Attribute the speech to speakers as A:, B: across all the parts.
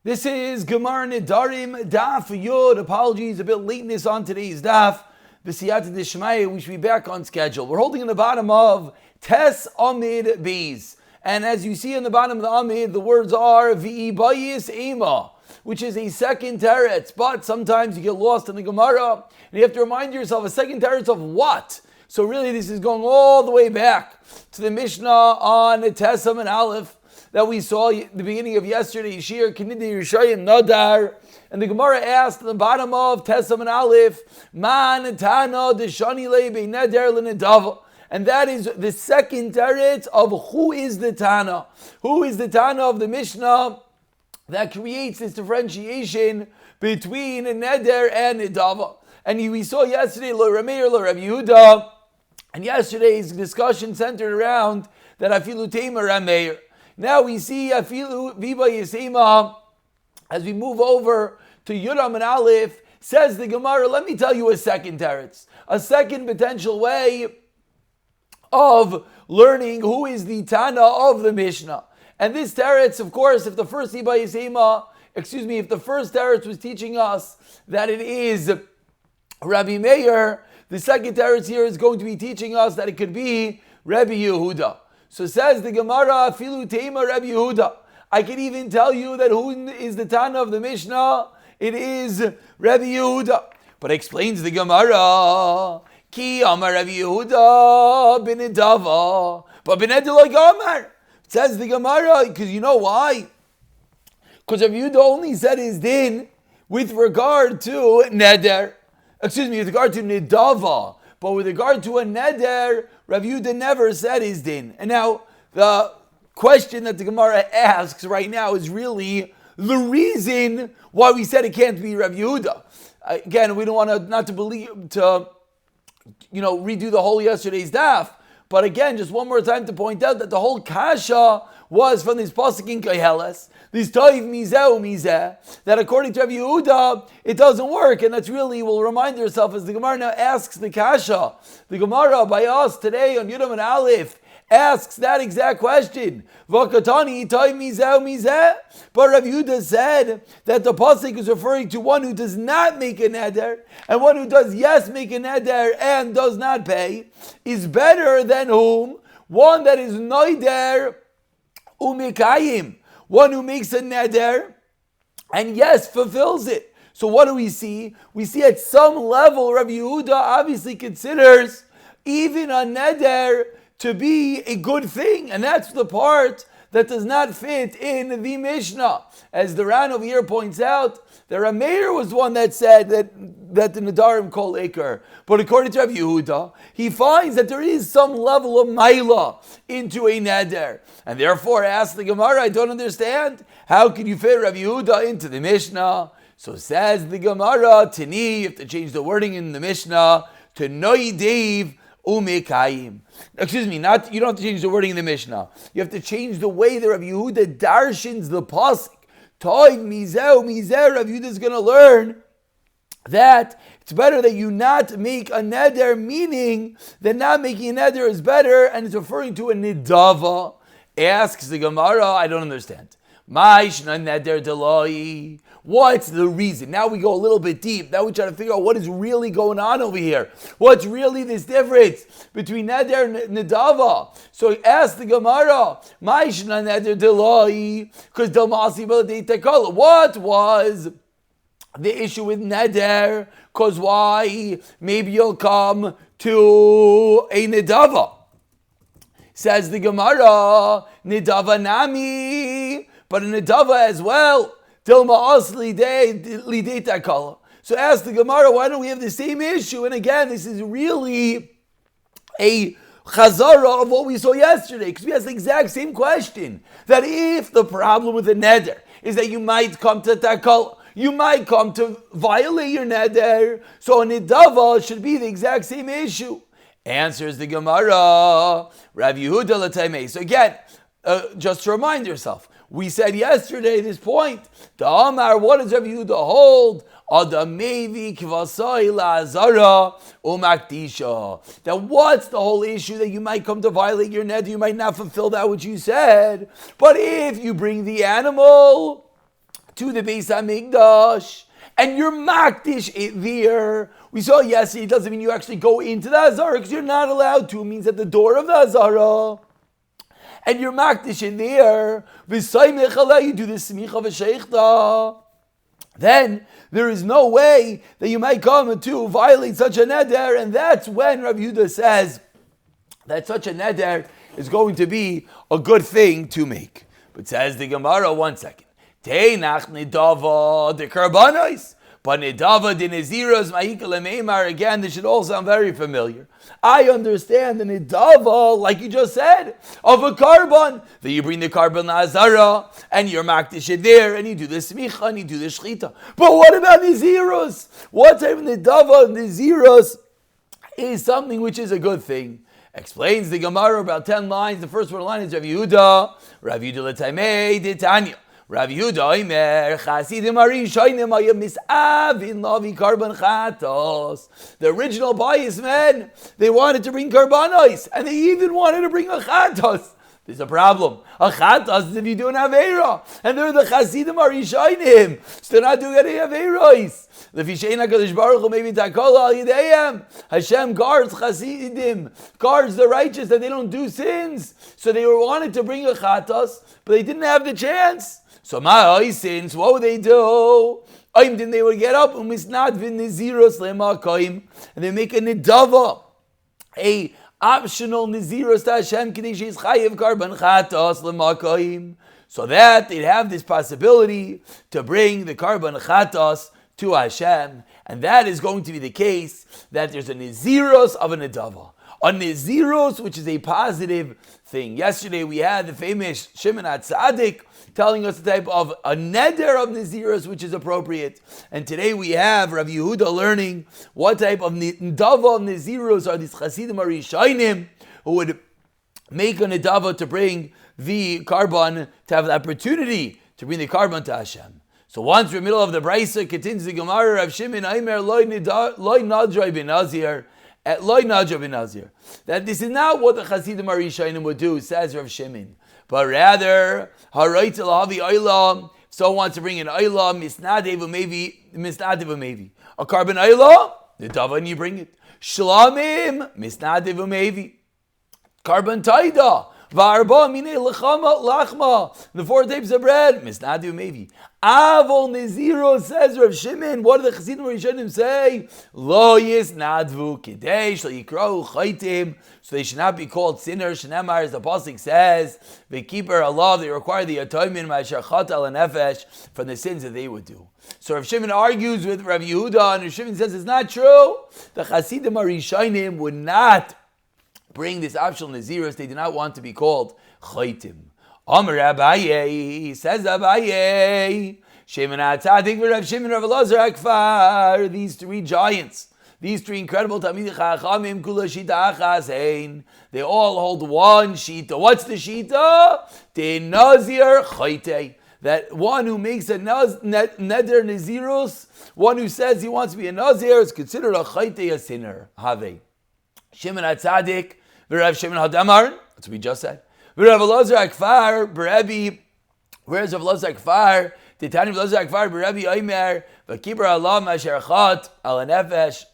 A: This is Gemara Nedarim, Daf Yod. Apologies, a bit lateness on today's Daf. B'siyata d'shmaya, we should be back on schedule. We're holding in the bottom of Tes Amid Beis. And as you see in the bottom of the Amid, the words are V'ibayis Ema, which is a second teretz. But sometimes you get lost in the Gemara, and you have to remind yourself, a second teretz of what? So really this is going all the way back to the Mishnah on Tes Amid Aleph that we saw at the beginning of yesterday's Shir, Kinidi Rishayim Nadar, and the Gemara asked at the bottom of Tes Amid Aleph, Man Tana Deshani Lebe Neder L'Nedava. And that is the second teretz of who is the Tana. Who is the Tana of the Mishnah that creates this differentiation between Neder and Nedava. And we saw yesterday, Lo Rameir, Lo Rav Yehuda, and yesterday's discussion centered around that Afilu Tema Rameir. Now we see Afilu Viva Yisema as we move over to Yudam and Aleph. Says the Gemara, let me tell you a second teretz, a second potential way of learning who is the Tana of the Mishnah. And this teretz, of course, if the first teretz was teaching us that it is Rabbi Meir, the second teretz here is going to be teaching us that it could be Rabbi Yehuda. So says the Gemara, Afilu Tema Rabbi Yehuda. I can even tell you that who is the Tana of the Mishnah? It is Rabbi Yehuda. But explains the Gemara, Ki Amar Rabbi Yehuda bin Nedava, but bin Nedava Amar. Says the Gemara, because you know why? Because Rabbi Yehuda only said his din with regard to Neder. With regard to Nedava. But with regard to a Neder, Rav Yehuda never said his din. And now, the question that the Gemara asks right now is really the reason why we said it can't be Rav Yehuda. Again, we don't want to redo the whole yesterday's daf. But again, just one more time to point out that the whole kasha was from this pasuk in Koheles, this toiv mizeh mizeh, that according to Rabbi Yehuda, it doesn't work, and that's really, we'll remind yourself as the Gemara now asks the kasha. The Gemara by us today on Yudam and Aleph asks that exact question. V'katani toiv mizeh mizeh. But Rabbi Yehuda said that the pasuk is referring to one who does not make a neder, and one who does make a neder and does not pay, is better than whom? One that is noider umikayim, one who makes a neder and fulfills it. So what do we see? We see at some level Rabbi Yehuda obviously considers even a neder to be a good thing, and that's the part that does not fit in the Mishnah. As the Ran over here points out, the Rameir was the one that said that the Nedarim call Iker. But according to Rabbi Yehuda, he finds that there is some level of Maila into a Neder. And therefore asks the Gemara, I don't understand. How can you fit Rabbi Yehuda into the Mishnah? So says the Gemara, Tani, you have to change the wording in the Mishnah to Noidev Umekayim. You don't have to change the wording in the Mishnah. You have to change the way that Rabbi Yehuda darshins the pasuk. Toiv mizeh mizeh. Rabbi Yehuda is going to learn that it's better that you not make a neder, meaning that not making a neder is better, and it's referring to a nidava. Asks the Gemara, I don't understand. Ma'ishna neder deloi. What's the reason? Now we go a little bit deep. Now we try to figure out what is really going on over here. What's really this difference between neder and nedava? So ask the Gemara, Ma'ishna neder deloi, because delmasi b'ladei tekala. What was the issue with neder? Because why? Maybe you'll come to a nedava. Says the Gemara, Nedava Nami, but a Nedava as well. Dilma Asli Lidei Takala. So ask the Gemara, why don't we have the same issue? And again, this is really a chazara of what we saw yesterday, because we asked the exact same question. That if the problem with a neder is that you might come to Takala, you might come to violate your neder, so a Nedava should be the exact same issue. Answers the Gemara, Rav Yehuda l'taimei. So again, just to remind yourself, we said yesterday this point. The Amar, what does Rav Yehuda hold? Adamevi kvasai la'azara umakdisha. That what's the whole issue that you might come to violate your neder, you might not fulfill that which you said. But if you bring the animal to the Beis HaMikdash, and you're makdish it there. We saw yesterday, it doesn't mean you actually go into the Hazara, because you're not allowed to. It means at the door of the Hazara. And you're makdish in there. You do the smicha v'sheichta. Then there is no way that you might come to violate such a neder, and that's when Rav Yehuda says that such a neder is going to be a good thing to make. But says the Gemara, 1 second. Teinach nedava de karbanos, but nedava de neziros ma'ikal meimar. Again, this should all sound very familiar. I understand the nedava, like you just said, of a carbon, that you bring the carbon azara, and you're makdish it there, and you do the smicha, and you do the shchita. But what about neziros? What type of nedava neziros is something which is a good thing? Explains the Gemara about 10 lines. The first one line is Rav Yehuda l'taimei de Tanya. Rav Yehuda Omer Chasidim Arishonim Ayam Misavin Lavi Karban Chatos. The original bias men, they wanted to bring karbanos, and they even wanted to bring a chatos. There's a problem. A chatos is if you do an aveira, and they're the Chasidim Arishonim, so they're not doing any aveiros. Hashem guards Chasidim, guards the righteous that they don't do sins. So they wanted to bring a chatos, but they didn't have the chance. So sins, what would they do? Then they would get up and they make a nedava, a optional neziros to Hashem k'dei chayev karban chatos l'makoim, so that they'd have this possibility to bring the karban chatos to Hashem, and that is going to be the case that there's a neziros of a nedava. A neziros, which is a positive thing. Yesterday we had the famous Shimon HaTzadik telling us the type of a neder of neziros which is appropriate. And today we have Rav Yehuda learning what type of nedava of neziros are these Chasidim Arishonim who would make a nedava to bring the carbon, to have the opportunity to bring the carbon to Hashem. So once we're in the middle of the Brisa, continues the Gemara, Rav Shimon Aimer loy nadroi ben Nazir. That this is not what the Chasidim Arishonim would do, says Rav Shimon, but rather harayt lahavi oila. If someone wants to bring an oila, misnadev umevi, a carbon oila, the dava, and you bring it. Shlamim misnadev umevi, carbon taida. Varba mine lachma, the 4 tapes of bread, misnadev umevi. Avol Neziro, says Rav Shimon. What do the Chasidim Rishonim say? Lo yisnadvu kidei shel yikrau chaitim. So they should not be called sinners. Shneimar, as the pasuk says, v'kiper Allah, they require the atonement ma'asher chat al nefesh from the sins that they would do. So Rav Shimon argues with Rav Yehuda, and Rav Shimon says it's not true. The Chasidim Rishonim would not bring this optional Naziros. They do not want to be called chaitim. Amar Abaye, says Abaye, Shimon HaTzadik v'Rav Shimon Rav Elazar HaKfar, these 3 giants, these 3 incredible Talmidei Chachamim, Kula Shita Achas Hein, they all hold one Shita. What's the Shita? The Nazir Chaytei, that one who makes a neder Naziros, one who says he wants to be a Nazir, is considered a Chaytei, a sinner. Have Shimon HaTzadik v'Rav Shimon HaDamar, that's what we just said. Rav Elazar HaKfar, Berebi, where's Rav Elazar HaKfar? Titani Rav Elazar HaKfar, Berebi Omer, V'kibar Allah Masher Chat Al Nefesh,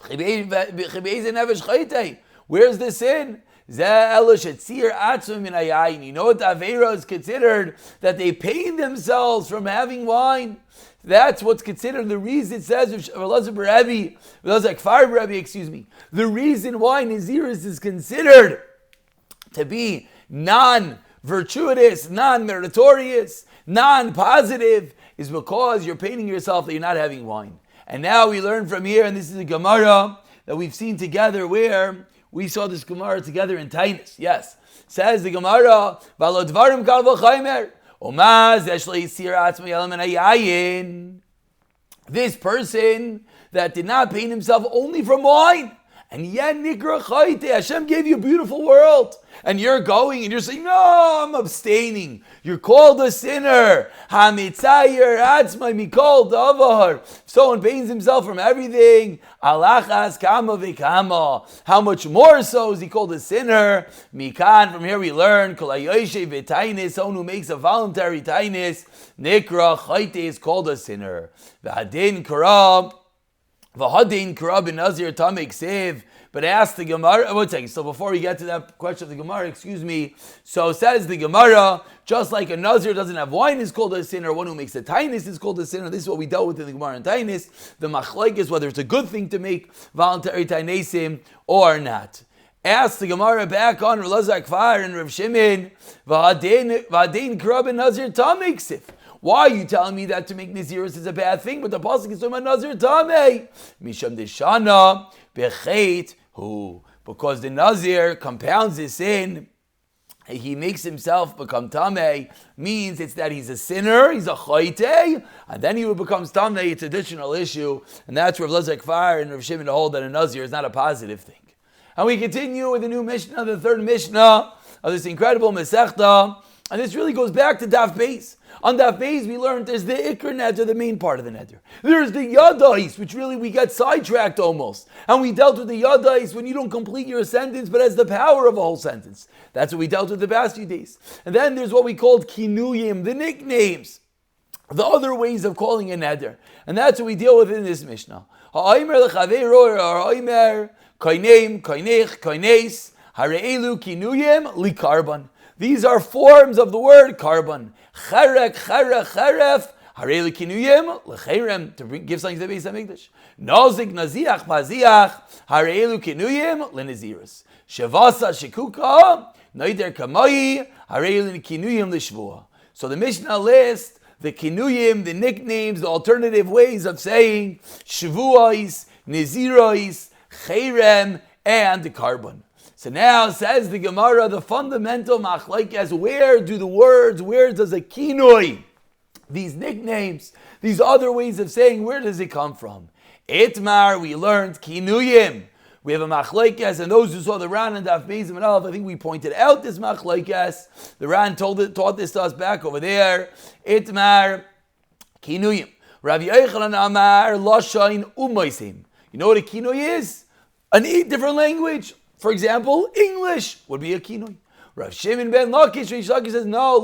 A: Chibeiz Nefesh Chaytei. Where's the sin? You know what the Aveira is considered? That they pain themselves from having wine. That's what's considered the reason. It says Rav Elazar HaKfar, Berebi, the reason why Naziris is considered to be non-virtuous, non-meritorious, non-positive is because you're painting yourself that you're not having wine. And now we learn from here, and this is a Gemara that we've seen together, where we saw this Gemara together in Tainus. Yes. Says the Gemara, Valodvarim kal v'chaymer, Omaz yeshlo yisir atzmo yalam and this person that did not paint himself only from wine, And yet, Nikra Chayte, Hashem gave you a beautiful world. And you're going and you're saying, no, I'm abstaining. You're called a sinner. Hamitzayer atzmai mikol davar. If someone pains himself from everything, alachas kama v'kama. How much more so is he called a sinner? Mikan, from here we learn, kol hayoyshev v'tainis, someone who makes a voluntary tainis, Nikra Chayte is called a sinner. V'hadin karab. V'hadin karab in Nazir Tamek Sev. But ask the Gemara, one second, so before we get to that question of the Gemara, so says the Gemara, just like a Nazir doesn't have wine is called a sinner, one who makes a tainis is called a sinner. This is what we dealt with in the Gemara and tainis. The machlek is whether it's a good thing to make voluntary tainesim or not. Ask the Gemara back on Rav Elazar Kfar and Rav Shimon, V'hadin karab in Nazir Tamek Sev. Why are you telling me that to make Naziris is a bad thing? But the pasuk is talking about Nazir Tameh. Misham Deshana Bechet Hu. Because the Nazir compounds his sin, he makes himself become Tameh, means it's that he's a sinner, he's a Chayte, and then he becomes Tameh. It's an additional issue, and that's where Rav Elazar Kfar and Rav Shimon hold that a Nazir is not a positive thing. And we continue with the new Mishnah, the third Mishnah of this incredible Masechta, and this really goes back to Daf Beis. On Daf Beis, we learned there's the Ikr Neder, the main part of the Neder. There's the Yadais, which really we get sidetracked almost. And we dealt with the Yadais when you don't complete your sentence, but has the power of a whole sentence. That's what we dealt with the past few days. And then there's what we called Kinuyim, the nicknames, the other ways of calling a Neder. And that's what we deal with in this Mishnah. Ha'aymer l'chaveiro, ha'aymer, koineim, koinech, koines, hare'elu kinuyim, likarban. These are forms of the word carbon. Charek, charech, charef, harei kinuyim, lecherem, to give something to the Beis HaMikdash. Nozik, naziach, maziach, harei kinuyim, lenazirus. Shavasa, shikuka, noider kamai, harei kinuyim, lishvua. So the Mishnah lists the kinuyim, the nicknames, the alternative ways of saying shvuais, nazirais, cherem, and the carbon. So now says the Gemara, the fundamental machlekes, where does a kinoi, these nicknames, these other ways of saying, where does it come from? Itmar, we learned kinuyim. We have a machlekes, and those who saw the Ran and Daf Beis and Aleph, I think we pointed out this machlekes. The Ran taught this to us back over there. Itmar, kinuyim. Rav Yochanan Amar, lashain umaysim. You know what a kinoi is? An 8 different language. For example, English would be a kinoi. Rav Shimon ben Lakish, Rish Lakish says, no,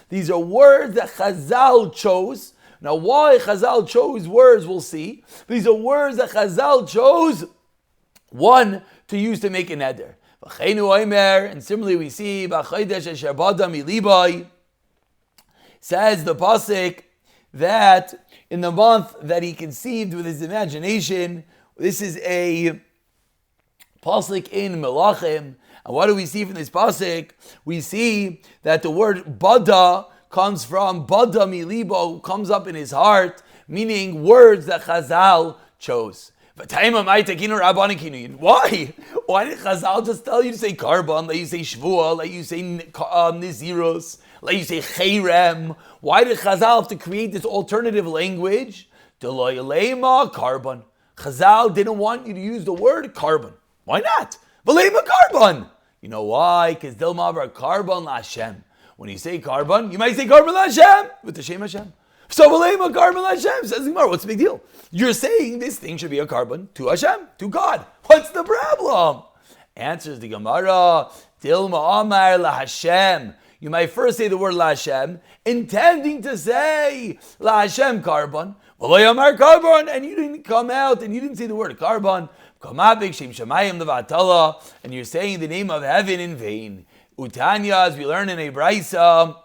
A: these are words that Chazal chose. Now, why Chazal chose words, we'll see. These are words that Chazal chose, one, to use to make a neder. And similarly, we see, says the pasuk that in the month that he conceived with his imagination. This is a pasuk in Melachim. And what do we see from this pasuk? We see that the word bada comes from bada milibo, comes up in his heart, meaning words that Chazal chose. Why? Why did Chazal just tell you to say karban, let you say shvua, let you say nizirus, let you say cherem? Why did Chazal have to create this alternative language? Deloyalema karban. Chazal didn't want you to use the word carbon. Why not? V'leima carbon. You know why? Because Dilmavar carbon LaHashem. When you say carbon, you might say carbon LaHashem with the Shem Hashem. So v'leima carbon LaHashem, says the Gemara. What's the big deal? You're saying this thing should be a carbon to Hashem, to God. What's the problem? Answers the Gemara. Dilma Amar LaHashem. You might first say the word LaHashem, intending to say LaHashem carbon. And you didn't come out and you didn't say the word carbon, and you're saying the name of heaven in vain. Utanya, as we learn in a Braisa,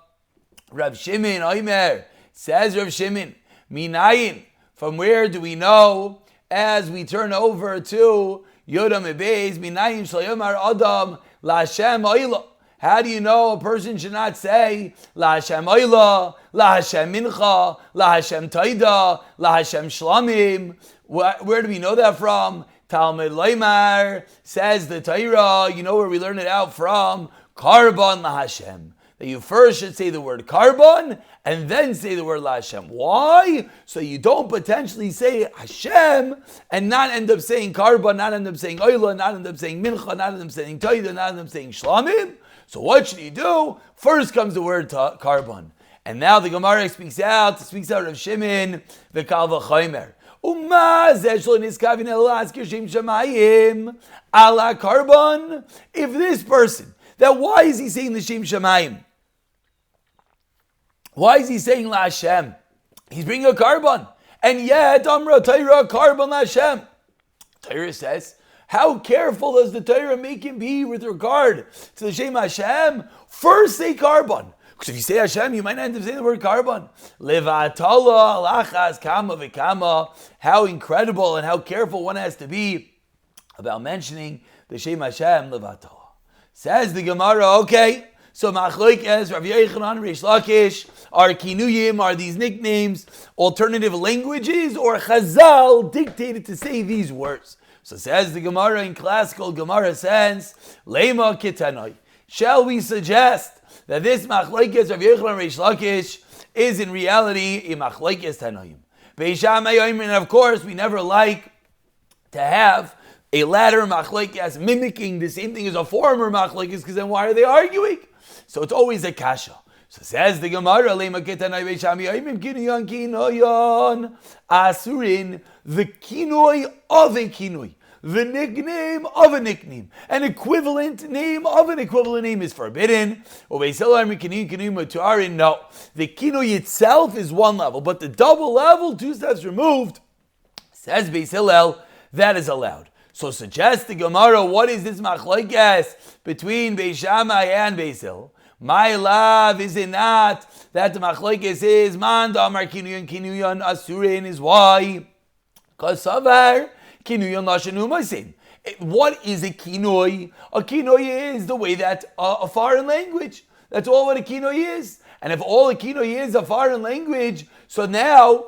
A: Rav Shimon Oimer, says Rav Shimon, Minayin, from where do we know, as we turn over to Yodam Ebeis, Minayin Shlayomar Adam, LaHashem Oila. How do you know a person should not say LaHashem Oila, LaHashem Mincha, LaHashem Taida, LaHashem Shlamim? Where do we know that from? Talmud Leimar, says the Torah. You know where we learn it out from? Karban LaHashem. that you first should say the word carbon and then say the word La Hashem. Why? So you don't potentially say Hashem and not end up saying carbon, not end up saying Oila, not end up saying Mincha, not end up saying Taida, not end up saying Shlamim. So what should you do? First comes the word carbon. And now the Gemara speaks out of Shimon, the Kal V'chomer. Ala carbon. If this person, that why is he saying the Shem Shamayim? Why is he saying La Hashem? He's bringing a carbon. And yet, Amra Torah carbon La Hashem. Torah says, how careful does the Torah make him be with regard to the Shem Hashem? First say carbon. Because if you say Hashem, you might not end up saying the word carbon. Levatala alachas kama v'kama. How incredible and how careful one has to be about mentioning the Shem Hashem levatala. Says the Gemara, okay, so Machlokes, Rav Yochanan, Reish Lakish, are kinuyim, are these nicknames alternative languages, or Chazal dictated to say these words? So says the Gemara in classical Gemara sense, Lema kitanoi. Shall we suggest that this Machlokes Rav Yochanan Reish Lakish is in reality a Machlokes Tanoim? And of course, we never like to have a latter Machlokes mimicking the same thing as a former Machlokes, because then why are they arguing? So it's always a kasha. So says the Gemara, Asurin, the kinoi of a kinoi. The nickname of a nickname. An equivalent name of an equivalent name is forbidden. No. The kinoi itself is one level, but the double level, 2 steps removed, says Beis Hillel, that is allowed. So suggest the Gemara, what is this machlokes between Beis Shammai and Beis Hillel? My love, is it not that the machlokes is man damar kinuyan asurin is why? Because savar kinuyan lashanu masin. What is a kinoi? A kinoi is the way that a foreign language. That's all what a kinoi is. And if all a kinoi is a foreign language, so now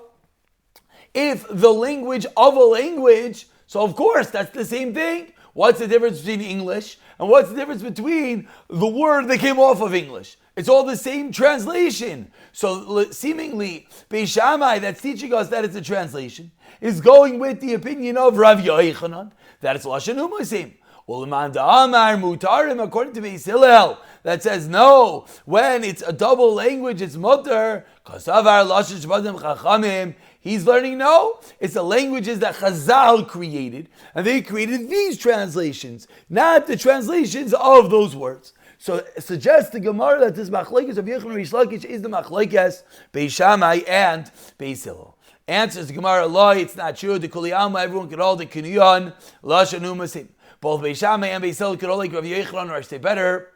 A: if the language of a language, so of course that's the same thing. What's the difference between English and what's the difference between the word that came off of English? It's all the same translation. So seemingly, Beis Shammai, that's teaching us that it's a translation, is going with the opinion of Rav Yochanan that it's Lashon Umasim. Uleman da'amar mutarim, according to Beis Hillel, that says no, when it's a double language, it's mutar. Kasavar Lashon Shvadim Chachamim. He's learning, no, it's the languages that Chazal created, and they created these translations, not the translations of those words. So it suggests the Gemara that this machlokes of Yochanan Reish Lakish is the machlokes Beis Shammai and Beis Hillel. Answers the Gemara, lo, it's not true. The Kuli Alma, everyone could hold the Kinyan, Lashon Umasim. Both Beis Shammai and Beis Hillel could hold like Rav Yochanan, or say better,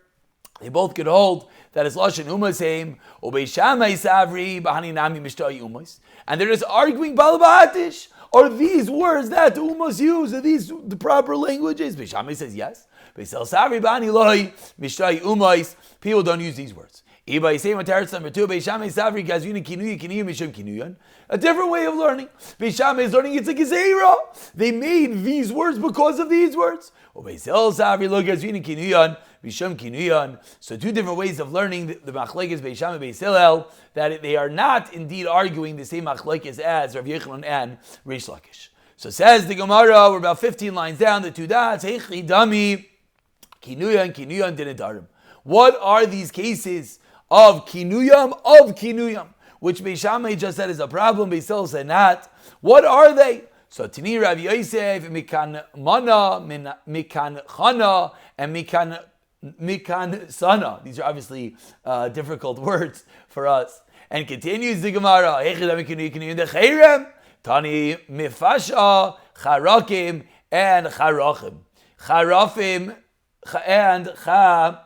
A: they both could hold that it's Lashon Umasim, or Beis Shammai Savri, Bahani Nami Mishtay Umas. And they're just arguing Balabatish. Are these words that the Umas use? Are these the proper languages? Beis Shammai says yes. Beis Hillel Savri, Bahani Loi, Mishtay Umas. People don't use these words. Number 2, Beis Shammai Savri, Gazuni Kinuya, Kinuya, Mishum Kinuyan. A different way of learning. Beis Shammai is learning it's a Gezerah. They made these words because of these words. Beis Hillel Savri, Lo Gazuni Kinuyan, Mishum Kinuyan. So 2 different ways of learning the machlokes Beis Shammai, Beis Hillel, that they are not indeed arguing the same machlokes as Rav Yochanan and Reish Lakish. So says the Gemara, we're about 15 lines down, the 2 dots, Heichi Dami, Kinuyan, Kinuyan, Nedarim. What are these cases of kinuyam, which Beis Shammai just said is a problem, Beis Hillel said not? What are they? So Tini Rav Yosef, Mikan Mana, Mikan Chana, and Mikan Sana. These are obviously difficult words for us. And continues the Gemara, Tani Mifasha, Charakim, and Charachim. Charafim and Charafim.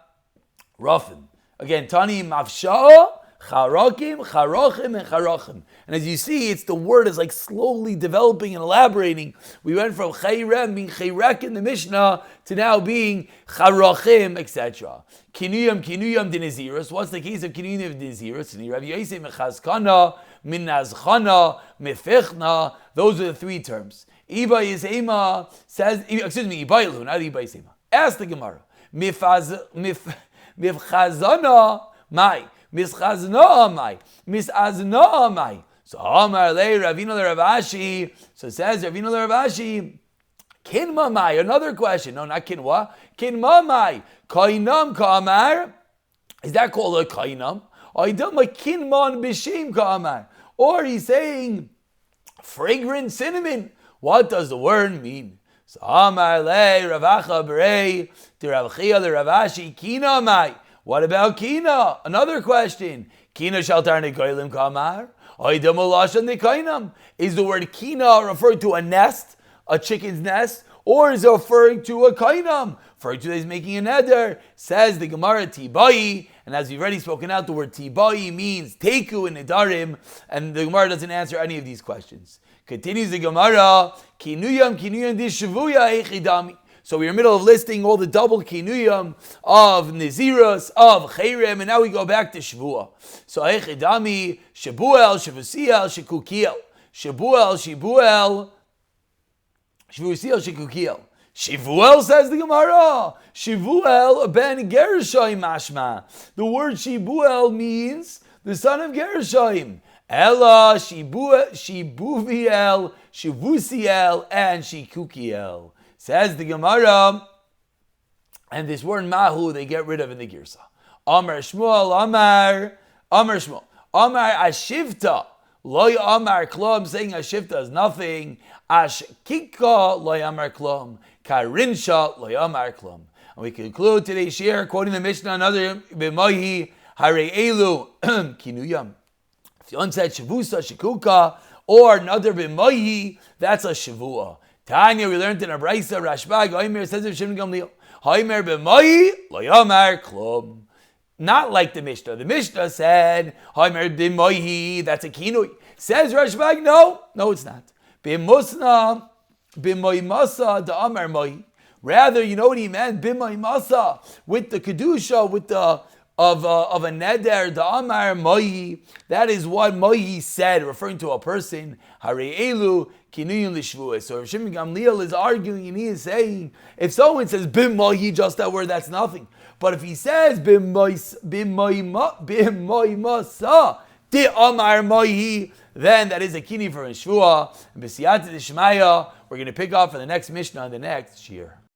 A: Again, Tani Mafsha, Charakim, Charachim, and Charachim. And as you see, it's the word is like slowly developing and elaborating. We went from Chayrem, being Chayrek in the Mishnah, to now being Charachim, etc. Kinuyam Dinazirus. What's the case of Kinuyam Dinazirus? Rav Yosef, Mechazkana, Minazchana, Mefichna. Those are the 3 terms. Iba Yisema says, Ibailu, not Iba Yisema. Ask the Gemara. Mifchazana, mai. Mischazna mai. Misazna mai. So Amar le Ravina le Ravashi. So it says Ravina le Ravashi. Kinma mai. Another question. No, not kinwa. Kinma mai. Kainam kamar. Is that called a kainam? Or he's saying fragrant cinnamon. What does the word mean? So Amar le Ravacha Berei to Ravchia le Ravashi Kina mai. What about Kina? Another question. Kina shaltar negoilim kamar. Is the word Kina referring to a nest, a chicken's nest, or is it referring to a kainam? For today is making a neder. Says the Gemara Tibai, and as we've already spoken out, the word Tibai means teku in Nedarim, and the Gemara doesn't answer any of these questions. Continues the Gemara, kinuyam dishavuya echidami. So we're in the middle of listing all the double kinuyam of Nazirus, of Cherem, and now we go back to Shavua. So echidami, Shabuel, Shavusiel, Shekukiel. Shabuel, Shavusiel, Shekukiel. Shivuel, says the Gemara. Shivuel ben Gershom mashma. The word Shibuel means the son of Gershom. Ella, Shibuviel, Shivusiel, and Shikukiel. Says the Gemara. And this word Mahu they get rid of in the Girsa. Amar Shmuel, Amar Shmuel. Amar Ashivta. Loy Amar Klom, saying Ashivta is nothing. Ashkika Loy Amar Klom. Karinsha Loyamar Klum. And we conclude today's share quoting the Mishnah, another B'mahi Hare Elu Kinuyam. If you said Shavusa Shikuka, or another B'mahi, that's a Shavua. Tanya, we learned in a Braisa, Rashbag, Haimer says of Shimon Gamliel, Haimer B'mahi Loyamar Klum. Not like the Mishnah. The Mishnah said, Haimer B'mahi, that's a Kinui. Says Rashbag, no, it's not. B'musna, B'may masa da amar mai. Rather, you know what he meant? B'may masa, with the kedusha, with the of a neder da amar mai. That is what mai said, referring to a person. Hare elu kinuyun lishvuah. So Rav Shimon Gamliel is arguing and he is saying, if someone says b'mai, just that word, that's nothing. But if he says b'may masa di amar mai, then that is a kini for a shvuah. And b'siyata d'shmaya, we're going to pick up for the next Mishnah on the next year.